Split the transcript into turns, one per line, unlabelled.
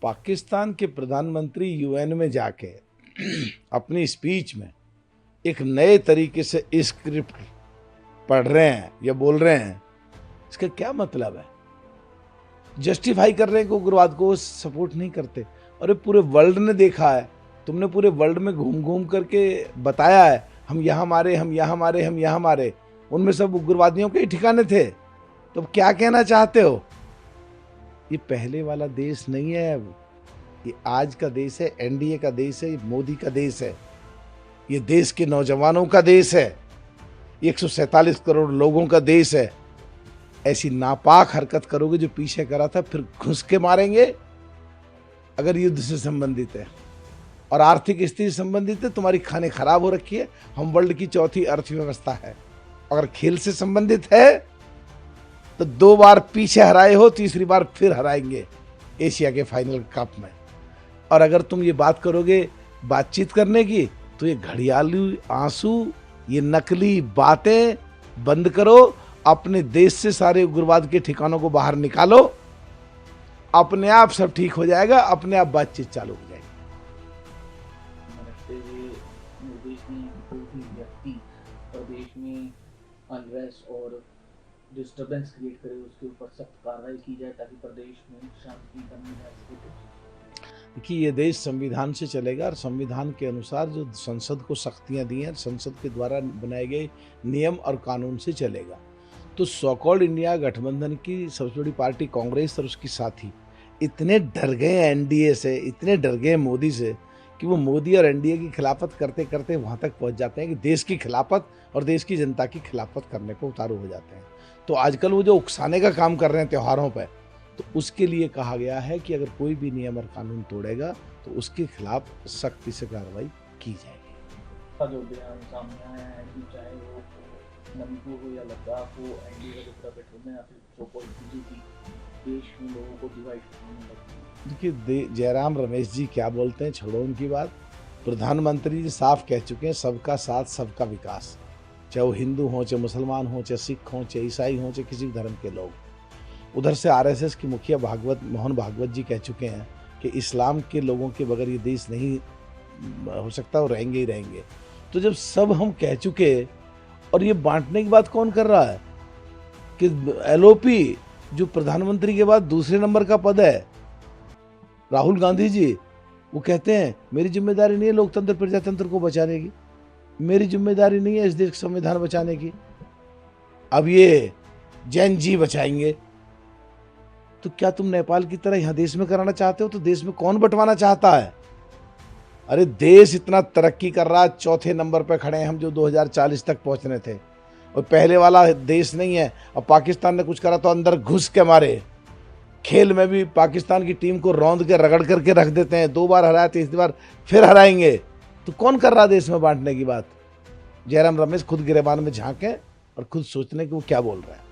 पाकिस्तान के प्रधानमंत्री यूएन में जाके अपनी स्पीच में एक नए तरीके से स्क्रिप्ट पढ़ रहे हैं या बोल रहे हैं, इसका क्या मतलब है? जस्टिफाई कर रहे हैं कि उग्रवाद को सपोर्ट नहीं करते। और पूरे वर्ल्ड ने देखा है, तुमने पूरे वर्ल्ड में घूम घूम करके बताया है, हम यहाँ मारे, हम यहाँ मारे, हम यहाँ मारे, उनमें सब उग्रवादियों के ही ठिकाने थे। तो अब क्या कहना चाहते हो? ये पहले वाला देश नहीं है, अब ये आज का देश है, एनडीए का देश है, ये मोदी का देश है, ये देश के नौजवानों का देश है, 147 करोड़ लोगों का देश है। ऐसी नापाक हरकत करोगे जो पीछे करा था, फिर घुस के मारेंगे। अगर युद्ध से संबंधित है और आर्थिक स्थिति संबंधित है, तुम्हारी खाने खराब हो रखी है, हम वर्ल्ड की चौथी अर्थव्यवस्था है। अगर खेल से संबंधित है तो 2 बार पीछे हराए हो, तीसरी बार फिर हराएंगे एशिया के फाइनल कप में। और अगर तुम ये बात करोगे बातचीत करने की, तो ये घड़ियालू आंसू, ये नकली बातें बंद करो। अपने देश से सारे उग्रवाद के ठिकानों को बाहर निकालो, अपने आप सब ठीक हो जाएगा, अपने आप बातचीत चालू हो जाएगी।
निर्देश में कोई भी व्यक्ति प्रदेश में अनरेस्ट और डिस्टर्बेंस क्रिएट करे, उसके ऊपर सख्त कार्रवाई की जाए ताकि प्रदेश में शांति बनी रह सके।
कि ये देश संविधान से चलेगा और संविधान के अनुसार जो संसद को शक्तियां दी हैं, संसद के द्वारा बनाए गए नियम और कानून से चलेगा। तो सो कॉल्ड इंडिया गठबंधन की सबसे बड़ी पार्टी कांग्रेस और उसकी साथी इतने डर गए एनडीए से, इतने डर गए मोदी से, कि वो मोदी और एनडीए की खिलाफत करते करते वहाँ तक पहुँच जाते हैं कि देश की खिलाफत और देश की जनता की खिलाफत करने को उतारू हो जाते हैं। तो आजकल वो जो उकसाने का काम कर रहे हैं त्योहारों पर, तो उसके लिए कहा गया है कि अगर कोई भी नियम और कानून तोड़ेगा तो उसके खिलाफ सख्ती से कार्रवाई की जाएगी।
जो बयान सामने आया है कि चाहे वो मणिपुर हो या लद्दाख हो, एनडीए का जो गठबंधन है या फिर सो कॉल्ड बीजेपी देश में लोगों को डिवाइड करने लगती है।
देखिए, जयराम रमेश जी क्या बोलते हैं, छोड़ो उनकी बात। प्रधानमंत्री जी साफ कह चुके हैं, सबका साथ सबका विकास। चाहे वो हिंदू हों, चाहे मुसलमान हों, चाहे सिख हों, चाहे ईसाई हों, चाहे किसी भी धर्म के लोग। उधर से आरएसएस की मुखिया मोहन भागवत जी कह चुके हैं कि इस्लाम के लोगों के बगैर ये देश नहीं हो सकता, और रहेंगे ही रहेंगे। तो जब सब हम कह चुके, और ये बांटने की बात कौन कर रहा है कि एलओपी जो प्रधानमंत्री के बाद दूसरे नंबर का पद है, राहुल गांधी जी, वो कहते हैं मेरी जिम्मेदारी नहीं है लोकतंत्र प्रजातंत्र को बचाने की, मेरी जिम्मेदारी नहीं है इस देश का संविधान बचाने की, अब ये जैन जी बचाएंगे। तो क्या तुम नेपाल की तरह यहां देश में कराना चाहते हो? तो देश में कौन बंटवाना चाहता है? अरे देश इतना तरक्की कर रहा है, चौथे नंबर पे खड़े हैं हम, जो 2040 तक पहुंचने थे, और पहले वाला देश नहीं है। अब पाकिस्तान ने कुछ करा तो अंदर घुस के मारे। खेल में भी पाकिस्तान की टीम को रौंद के रगड़ करके रख देते हैं, 2 बार हराया, तीसरी बार फिर हराएंगे। तो कौन कर रहा देश में बांटने की बात? जयराम रमेश खुद गिरेबान में झांके और खुद सोचने कि वो क्या बोल रहे हैं।